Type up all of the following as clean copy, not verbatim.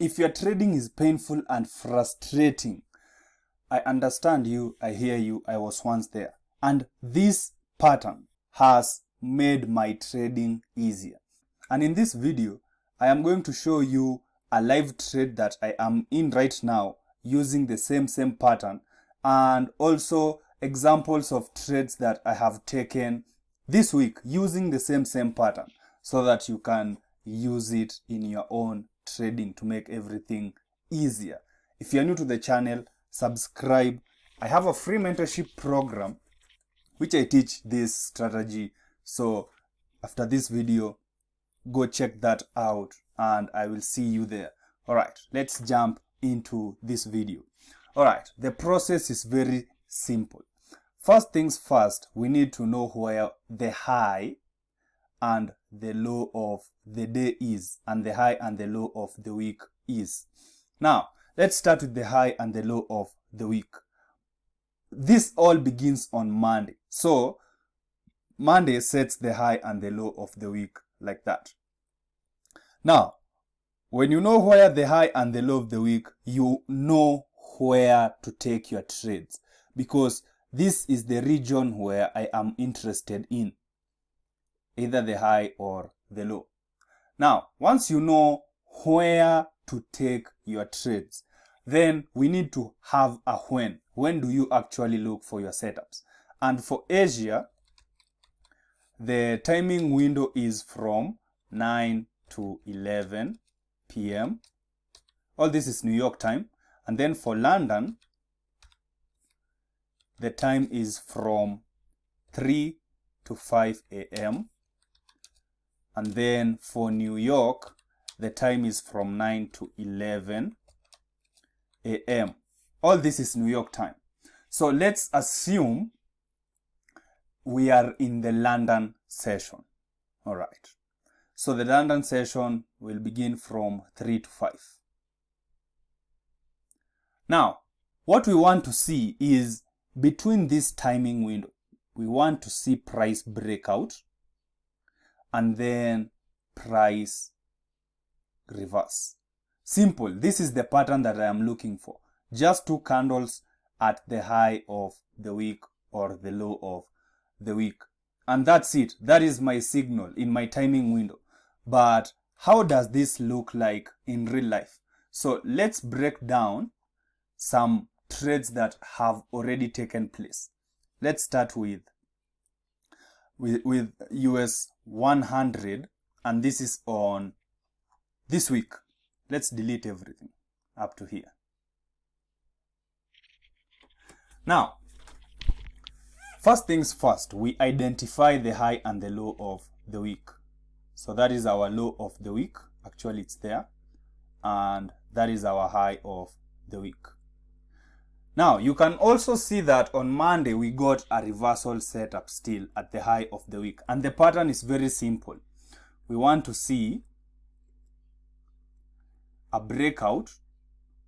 if your trading is painful and frustrating, I understand you, I hear you, I was once there. And this pattern has made my trading easier. And in this video, I am going to show you a live trade that I am in right now using the same pattern, and also examples of trades that I have taken this week using the same pattern, so that you can use it in your own trading to make everything easier. If you are new to the channel, subscribe. I have a free mentorship program which I teach this strategy. So after this video, go check that out and I will see you there. Alright, let's jump into this video. Alright, the process is very simple. First things first, we need to know where the high and the low of the day is, and the high and the low of the week is. Now, let's start with the high and the low of the week. This all begins on Monday. So, Monday sets the high and the low of the week like that. Now, when you know where the high and the low of the week, you know where to take your trades, because this is the region where I am interested in, either the high or the low. Now, once you know where to take your trades, then we need to have a when. When do you actually look for your setups? And for Asia, the timing window is from 9 to 11 p.m. All this is New York time. And then for London, the time is from 3 to 5 a.m. And then for New York, the time is from 9 to 11 a.m. All this is New York time. So let's assume we are in the London session. All right. So the London session will begin from 3 to 5. Now, what we want to see is between this timing window, we want to see price breakout and then price reverse. Simple. This is the pattern that I am looking for. Just two candles at the high of the week or the low of the week. And that's it. That is my signal in my timing window. But how does this look like in real life? So let's break down some trades that have already taken place. Let's start with US 100, and this is on this week. Let's delete everything up to here. Now, first things first, we identify the high and the low of the week. So that is our low of the week. Actually, it's there. And that is our high of the week. Now, you can also see that on Monday, we got a reversal setup still at the high of the week. And the pattern is very simple. We want to see a breakout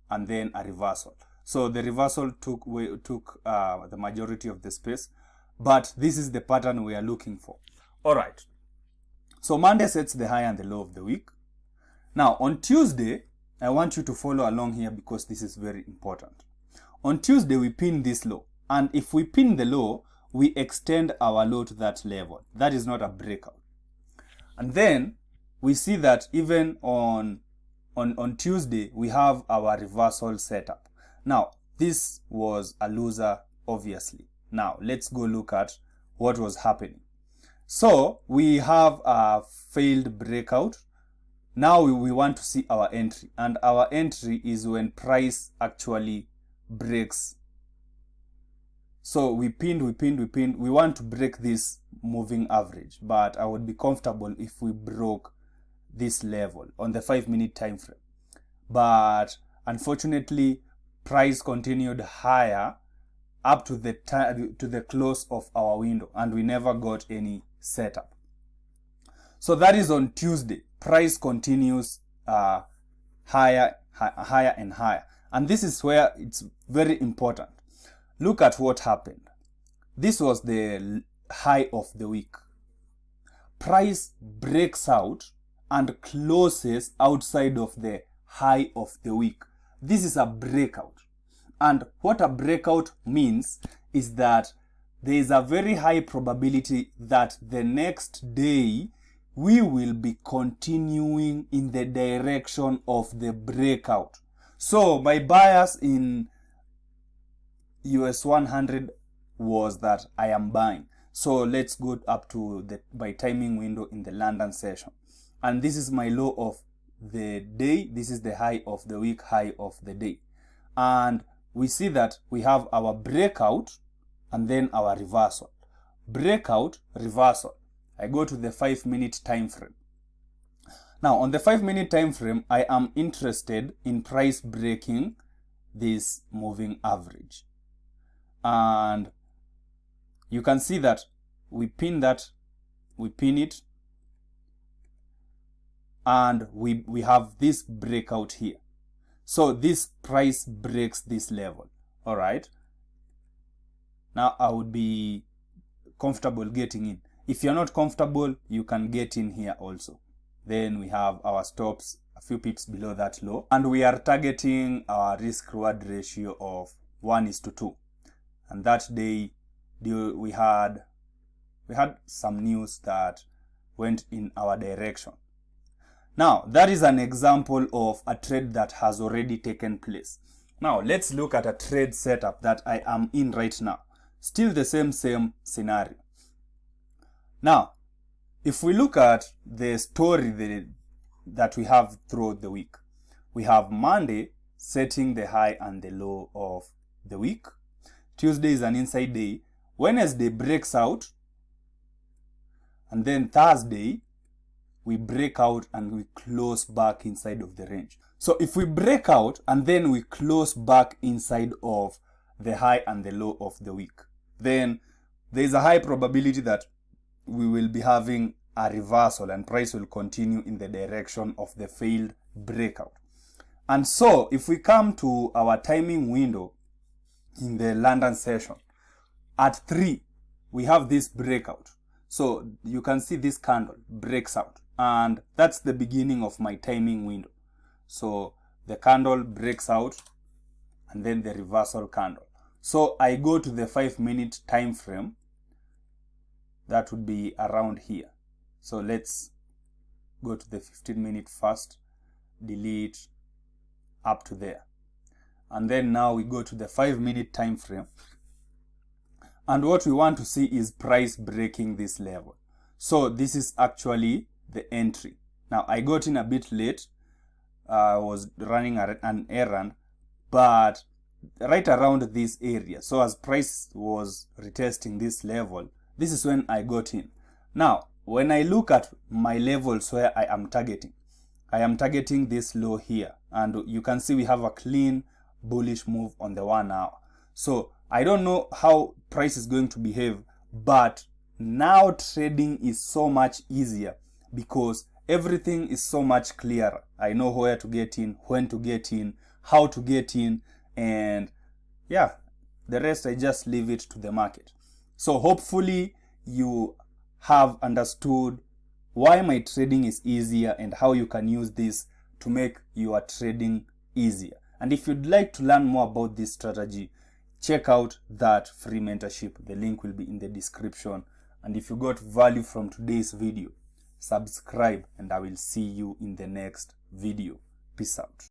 and then a reversal. So the reversal took the majority of the space, but this is the pattern we are looking for. All right. So Monday sets the high and the low of the week. Now on Tuesday, I want you to follow along here because this is very important. On Tuesday, we pin this low, and if we pin the low, we extend our low to that level. That is not a breakout. And then we see that even on Tuesday, we have our reversal setup. Now, this was a loser, obviously. Now, let's go look at what was happening. So, we have a failed breakout. Now, we want to see our entry. And our entry is when price actually breaks. So, we pinned. We want to break this moving average. But I would be comfortable if we broke this level on the 5-minute time frame. But unfortunately, price continued higher up to the close of our window, and we never got any setup. So that is on Tuesday. Price continues higher and higher, and this is where it's very important. Look at what happened. This was the high of the week. Price breaks out and closes outside of the high of the week. This is a breakout. And what a breakout means is that there is a very high probability that the next day we will be continuing in the direction of the breakout. So my bias in US 100 was that I am buying. So let's go up to my timing window in the London session. And this is my low of the day. This is the high of the week, high of the day. And we see that we have our breakout and then our reversal. Breakout, reversal. I go to the 5-minute time frame. Now on the 5-minute time frame, I am interested in price breaking this moving average. And you can see that we pin it, and we have this breakout here. So this price breaks this level. All right. Now I would be comfortable getting in. If you're not comfortable, you can get in here also. Then we have our stops a few pips below that low, and we are targeting our risk reward ratio of 1:2. And that day we had some news that went in our direction. Now that is an example of a trade that has already taken place. Now let's look at a trade setup that I am in right now. Still the same scenario. Now if we look at the story that we have throughout the week, we have Monday setting the high and the low of the week. Tuesday is an inside day. Wednesday breaks out, and then Thursday we break out and we close back inside of the range. So if we break out and then we close back inside of the high and the low of the week, then there is a high probability that we will be having a reversal and price will continue in the direction of the failed breakout. And so if we come to our timing window in the London session, at 3 we have this breakout. So you can see this candle breaks out, and that's the beginning of my timing window. So the candle breaks out and then the reversal candle. So I go to the 5-minute time frame. That would be around here. So let's go to the 15-minute first, delete up to there. And then now we go to the 5-minute time frame. And what we want to see is price breaking this level. So this is actually the entry. Now I got in a bit late. I was running an errand, but right around this area. So as price was retesting this level, this is when I got in. Now, when I look at my levels where I am targeting this low here. And you can see we have a clean bullish move on the 1 hour. So I don't know how price is going to behave, but now trading is so much easier because everything is so much clearer. I know where to get in, when to get in, how to get in, and yeah, the rest I just leave it to the market. So hopefully you have understood why my trading is easier and how you can use this to make your trading easier. And if you'd like to learn more about this strategy, check out that free mentorship. The link will be in the description. And if you got value from today's video, subscribe, and I will see you in the next video. Peace out.